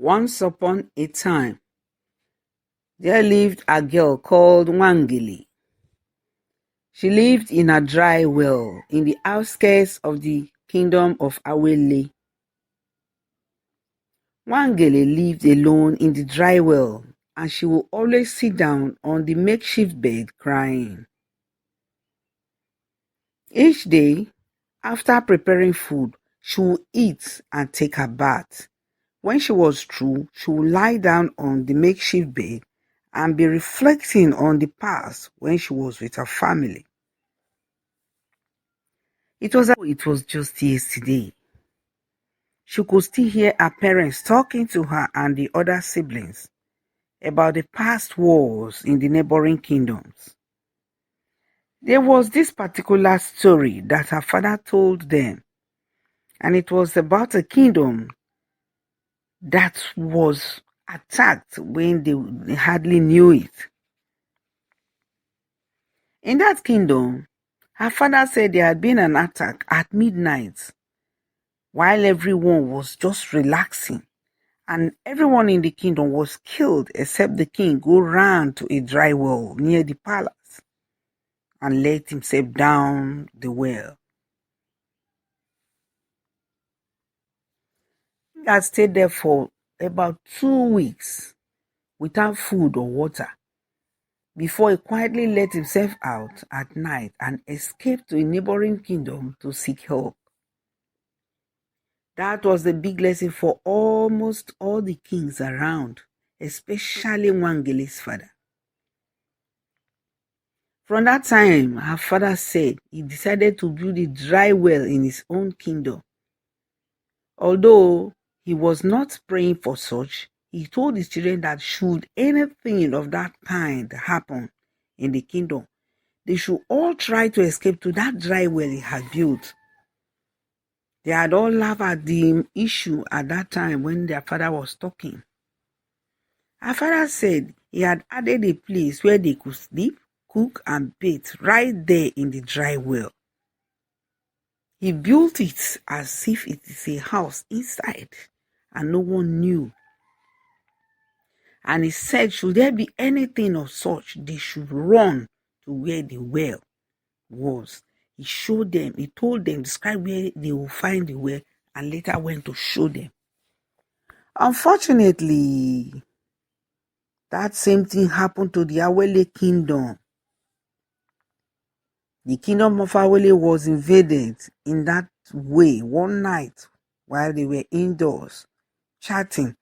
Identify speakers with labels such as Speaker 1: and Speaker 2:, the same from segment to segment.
Speaker 1: Once upon a time, there lived a girl called Nwangele. She lived in a dry well in the outskirts of the kingdom of Awele. Nwangele lived alone in the dry well, and she would always sit down on the makeshift bed crying. Each day, after preparing food, she would eat and take a bath. When she was through, she would lie down on the makeshift bed and be reflecting on the past when she was with her family. It was as though it was just yesterday. She could still hear her parents talking to her and the other siblings about the past wars in the neighboring kingdoms. There was this particular story that her father told them, and it was about a kingdom that was attacked when they hardly knew it. In that kingdom, her father said there had been an attack at midnight while everyone was just relaxing, and everyone in the kingdom was killed except the king, who ran to a dry well near the palace and let himself down the well. He had stayed there for about 2 weeks without food or water before he quietly let himself out at night and escaped to a neighboring kingdom to seek help. That was the big lesson for almost all the kings around, especially Nwangele's father. From that time, her father said he decided to build a dry well in his own kingdom. Although he was not praying for such, he told his children that should anything of that kind happen in the kingdom, they should all try to escape to that dry well he had built. They had all laughed at the issue at that time when their father was talking. Her father said he had added a place where they could sleep, cook, and bathe right there in the dry well. He built it as if it is a house inside, and no one knew. And he said, should there be anything of such, they should run to where the well was. He showed them, he told them, described where they will find the well, and later went to show them. Unfortunately, that same thing happened to the Awele kingdom. The kingdom of Awele was invaded in that way one night while they were indoors chatting.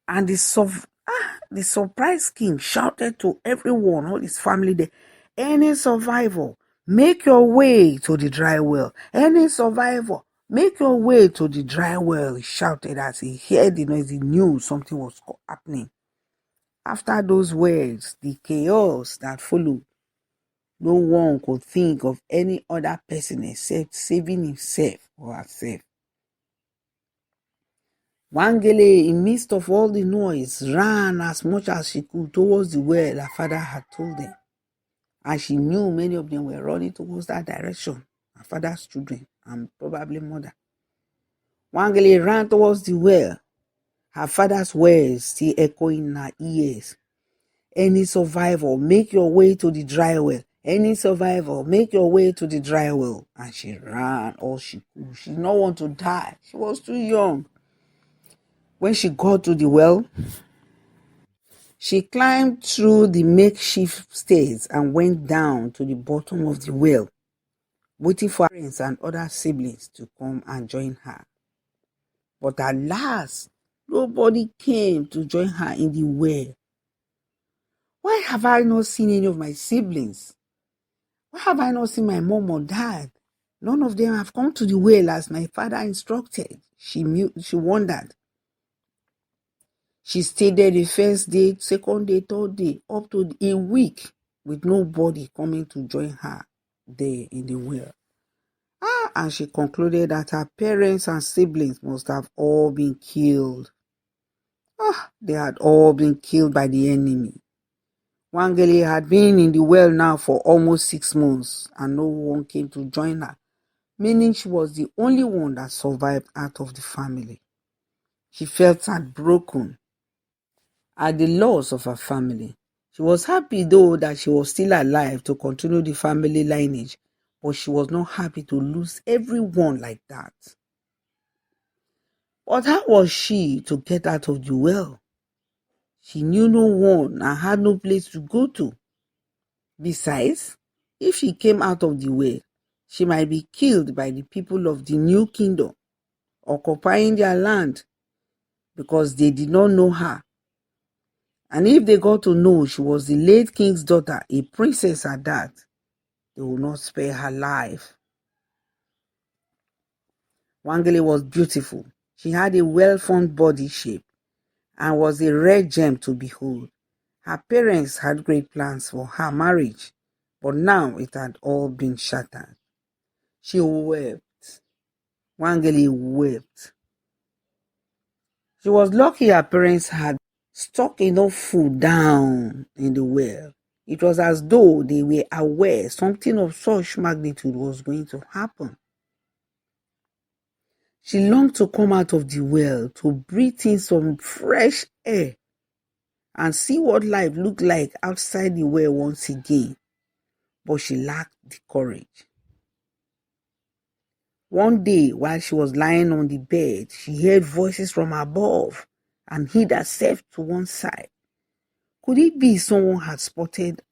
Speaker 1: And the surprise king shouted to everyone, all his family there, any survivor, make your way to the dry well. Any survivor, make your way to the dry well, he shouted as he heard the noise. He knew something was happening. After those words, the chaos that followed, no one could think of any other person except saving himself or herself. Nwangele, in midst of all the noise, ran as much as she could towards the well her father had told them. And she knew many of them were running towards that direction, her father's children and probably mother. Nwangele ran towards the well, her father's words still echoing in her ears. Any survivor, make your way to the dry well. Any survivor, make your way to the dry well. And she ran all she could. She did not want to die. She was too young. When she got to the well, she climbed through the makeshift stairs and went down to the bottom of the well, waiting for her parents and other siblings to come and join her. But alas, nobody came to join her in the well. Why have I not seen any of my siblings? Why have I not seen my mom or dad? None of them have come to the well as my father instructed. She wondered. She stayed there the first day, second day, third day, up to a week with nobody coming to join her there in the well. And she concluded that her parents and siblings must have all been killed. They had all been killed by the enemy. Nwangele had been in the well now for almost 6 months and no one came to join her, meaning she was the only one that survived out of the family. She felt heartbroken at the loss of her family. She was happy though that she was still alive to continue the family lineage, but she was not happy to lose everyone like that. But how was she to get out of the well? She knew no one and had no place to go to. Besides, if she came out of the well, she might be killed by the people of the new kingdom, occupying their land because they did not know her. And if they got to know she was the late king's daughter, a princess at that, they would not spare her life. Nwangele was beautiful. She had a well-formed body shape and was a rare gem to behold. Her parents had great plans for her marriage, but now it had all been shattered. She wept. Nwangele wept. She was lucky her parents had stuck enough food down in the well. It was as though they were aware something of such magnitude was going to happen. She longed to come out of the well to breathe in some fresh air and see what life looked like outside the well once again, but she lacked the courage. One day, while she was lying on the bed, she heard voices from above and hid herself to one side. Could it be someone had spotted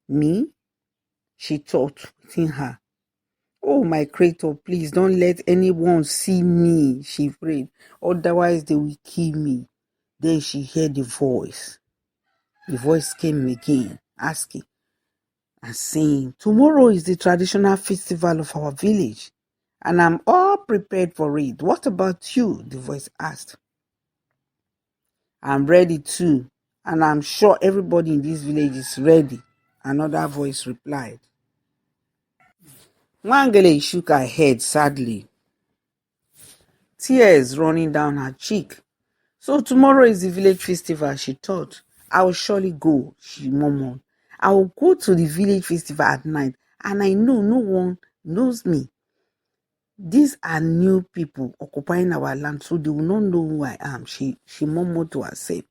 Speaker 1: me? She thought within her. Oh, my Creator, please don't let anyone see me, she prayed. Otherwise, they will kill me. Then she heard the voice. The voice came again, asking and saying, tomorrow is the traditional festival of our village, and I'm all prepared for it. What about you? The voice asked. I'm ready too, and I'm sure everybody in this village is ready, another voice replied. Nwangele shook her head sadly, tears running down her cheek. So tomorrow is the village festival, she thought. I will surely go, she murmured. I will go to the village festival at night, and I know no one knows me. These are new people occupying our land, so they will not know who I am, she murmured to herself,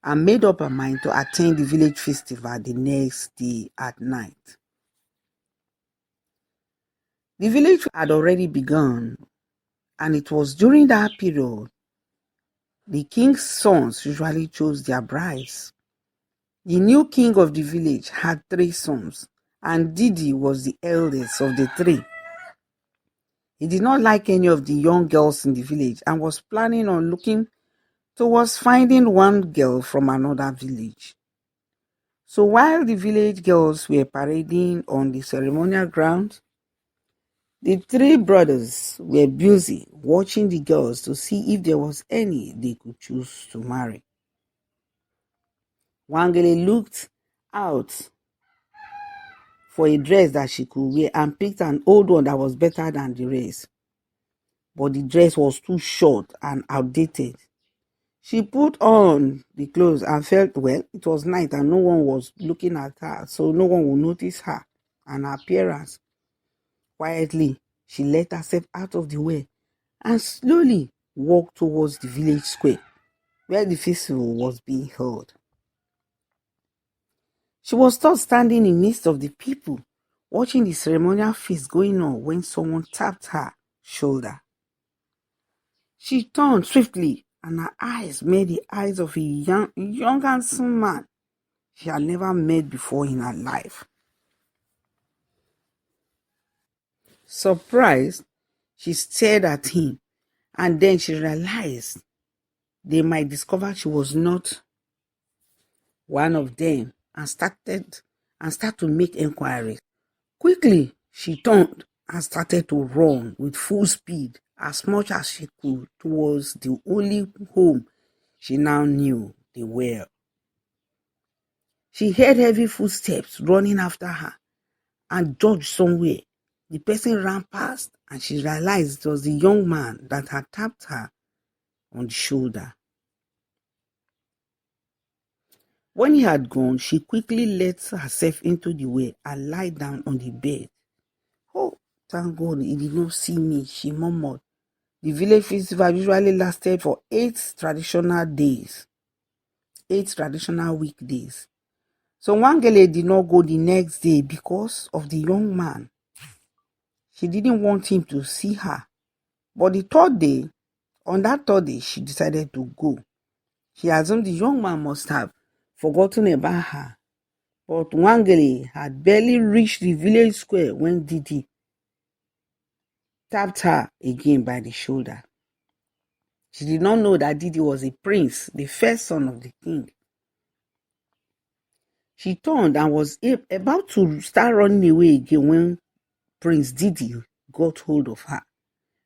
Speaker 1: and made up her mind to attend the village festival the next day at night. The village had already begun, and it was during that period the king's sons usually chose their brides. The new king of the village had 3 sons, and Didi was the eldest of the 3. He did not like any of the young girls in the village and was planning on looking towards finding one girl from another village. So while the village girls were parading on the ceremonial ground, the 3 brothers were busy watching the girls to see if there was any they could choose to marry. Nwangele looked out for a dress that she could wear and picked an old one that was better than the rest. But the dress was too short and outdated. She put on the clothes and felt, well, it was night and no one was looking at her, so no one would notice her and her appearance. Quietly, she let herself out of the way and slowly walked towards the village square where the festival was being held. She was still standing in the midst of the people, watching the ceremonial feast going on when someone tapped her shoulder. She turned swiftly, and her eyes met the eyes of a young handsome man she had never met before in her life. Surprised, she stared at him, and then she realized they might discover she was not one of them and start to make inquiries. Quickly, she turned and started to run with full speed as much as she could towards the only home she now knew the well. She heard heavy footsteps running after her and dodged somewhere. The person ran past and she realized it was the young man that had tapped her on the shoulder. When he had gone, she quickly let herself into the well and lied down on the bed. Oh, thank God he did not see me, she murmured. The village festival usually lasted for 8 traditional days, 8 traditional weekdays. So Nwangele did not go the next day because of the young man. She didn't want him to see her. But on that third day, she decided to go. She assumed the young man must have forgotten about her. But Nwangele had barely reached the village square when Didi tapped her again by the shoulder. She did not know that Didi was a prince, the first son of the king. She turned and was about to start running away again when Prince Didi got hold of her.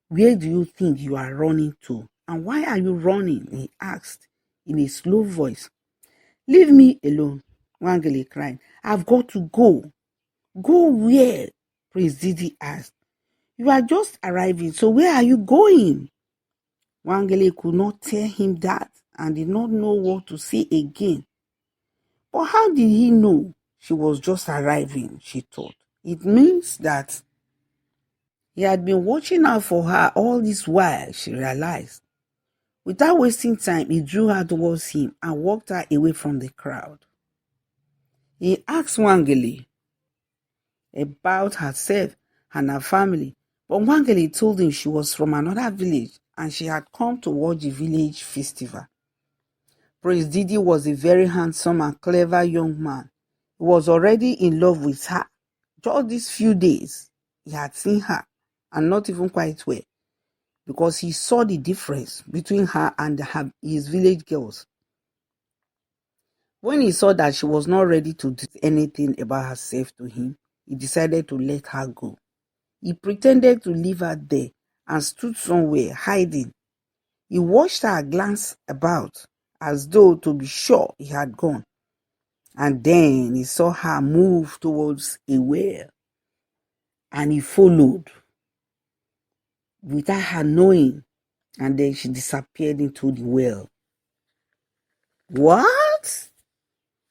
Speaker 1: "Where do you think you are running to? And why are you running?" he asked in a slow voice. "Leave me alone," Nwangele cried. "I've got to go." "Go where?" Prince Didi asked. "You are just arriving, so where are you going?" Nwangele could not tell him that and did not know what to say again. But how did he know she was just arriving, she thought. It means that he had been watching out for her all this while, she realized. Without wasting time, he drew her towards him and walked her away from the crowd. He asked Nwangele about herself and her family, but Nwangele told him she was from another village and she had come to watch the village festival. Prince Didi was a very handsome and clever young man. He was already in love with her. Just these few days, he had seen her, and not even quite well, because he saw the difference between her and his village girls. When he saw that she was not ready to do anything about herself to him, he decided to let her go. He pretended to leave her there and stood somewhere hiding. He watched her glance about as though to be sure he had gone. And then he saw her move towards a well. And he followed without her knowing. And then she disappeared into the well. "What?"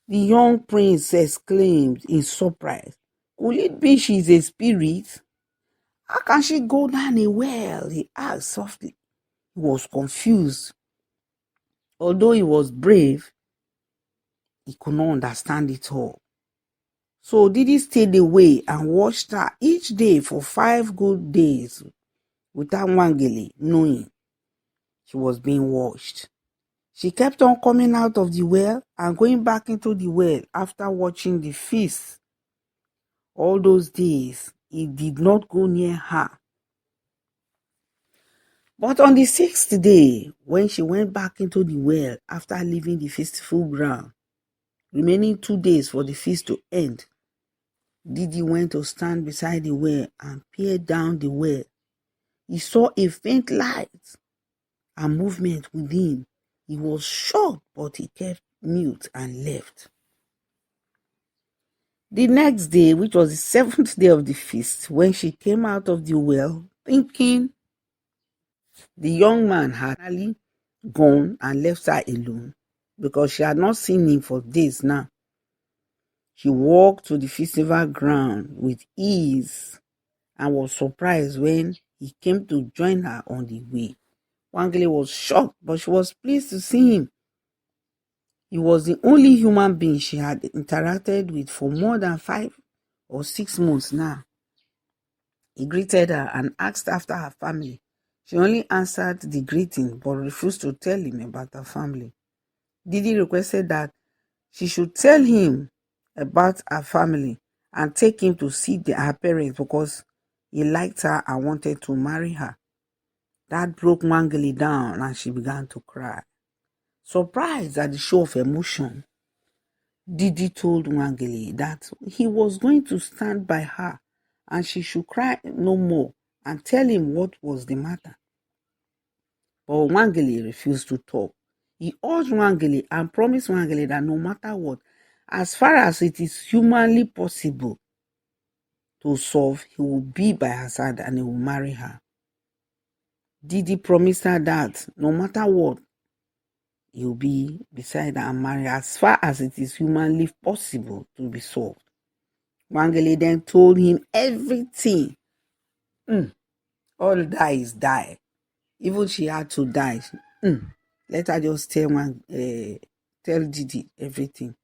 Speaker 1: the young prince exclaimed in surprise. "Could it be she's a spirit? How can she go down a well?" he asked softly. He was confused. Although he was brave, he could not understand it all. So Didi stayed away and watched her each day for 5 good days without Nwangele knowing she was being watched. She kept on coming out of the well and going back into the well after watching the feast. All those days, he did not go near her. But on the 6th day, when she went back into the well after leaving the festival ground, remaining 2 days for the feast to end, Didi went to stand beside the well and peered down the well. He saw a faint light and movement within. He was shocked, but he kept mute and left. The next day, which was the 7th day of the feast, when she came out of the well, thinking the young man had finally gone and left her alone, because she had not seen him for days now, she walked to the festival ground with ease and was surprised when he came to join her on the way. Nwangele was shocked, but she was pleased to see him. He was the only human being she had interacted with for more than 5 or 6 months now. He greeted her and asked after her family. She only answered the greeting but refused to tell him about her family. Didi requested that she should tell him about her family and take him to see her parents because he liked her and wanted to marry her. That broke Nwangele down and she began to cry. Surprised at the show of emotion, Didi told Nwangele that he was going to stand by her and she should cry no more and tell him what was the matter. But Nwangele refused to talk. He urged Nwangele and promised Nwangele that no matter what, as far as it is humanly possible to solve, he will be by her side and he will marry her. Didi promised her that no matter what, he will be beside her and marry her as far as it is humanly possible to be solved. Nwangele then told him everything. All die is die. Even she had to die. Let her just tell Didi everything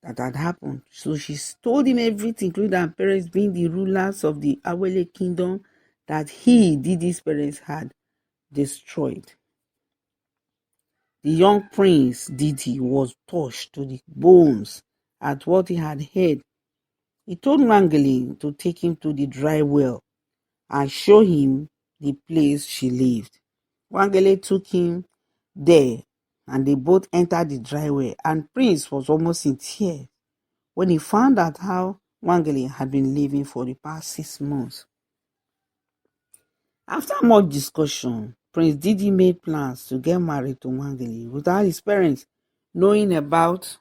Speaker 1: that had happened. So she told him everything, including her parents being the rulers of the Awele kingdom that Didi's parents, had destroyed. The young prince Didi was touched to the bones at what he had heard. He told Nwangele to take him to the dry well and show him the place she lived. Nwangele took him there and they both entered the dry well, and Prince was almost in tears when he found out how Nwangele had been living for the past 6 months. After much discussion, Prince Didi made plans to get married to Nwangele without his parents knowing about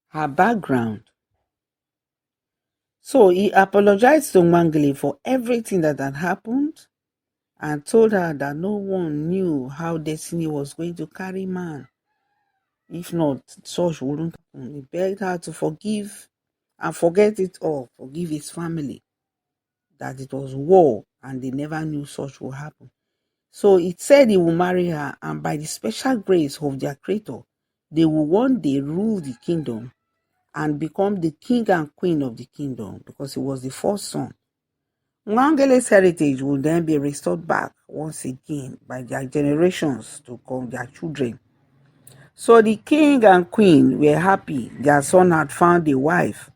Speaker 1: her background. So he apologized to Nwangele for everything that had happened and told her that no one knew how destiny was going to carry man. If not, such wouldn't happen. He begged her to forgive and forget it all, forgive his family, that it was war and they never knew such would happen. So he said he will marry her, and by the special grace of their creator, they will one day rule the kingdom and become the king and queen of the kingdom, because he was the first son. Nwangele's heritage will then be restored back once again by their generations to come, their children. So the king and queen were happy their son had found a wife,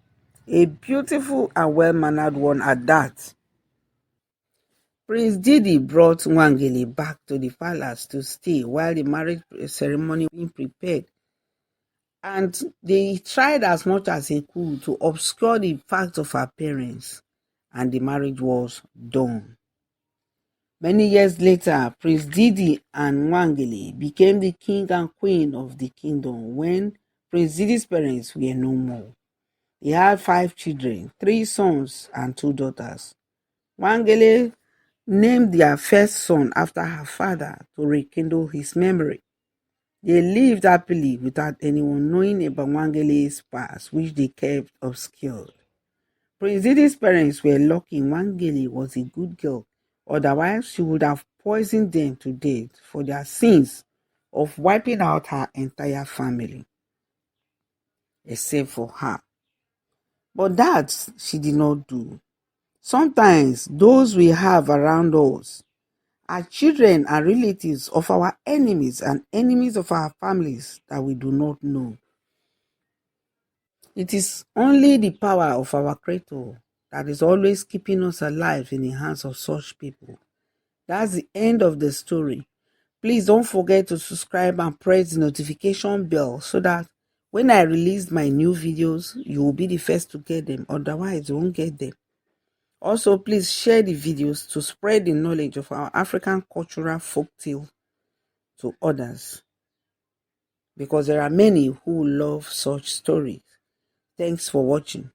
Speaker 1: a beautiful and well-mannered one at that. Prince Didi brought Nwangele back to the palace to stay while the marriage ceremony was being prepared. And they tried as much as they could to obscure the fact of her parents, and the marriage was done. Many years later, Prince Didi and Nwangele became the king and queen of the kingdom when Prince Didi's parents were no more. He had 5 children, 3 sons and 2 daughters. Nwangele named their first son after her father to rekindle his memory. They lived happily without anyone knowing about Nwangele's past, which they kept obscured. Prince Didi's parents were lucky Nwangele was a good girl, otherwise she would have poisoned them to death for their sins of wiping out her entire family, except for her. But that she did not do. Sometimes those we have around us are children and relatives of our enemies and enemies of our families that we do not know. It is only the power of our Creator that is always keeping us alive in the hands of such people. That's the end of the story. Please don't forget to subscribe and press the notification bell so that when I release my new videos, you will be the first to get them. Otherwise, you won't get them. Also, please share the videos to spread the knowledge of our African cultural folktale to others, because there are many who love such stories. Thanks for watching.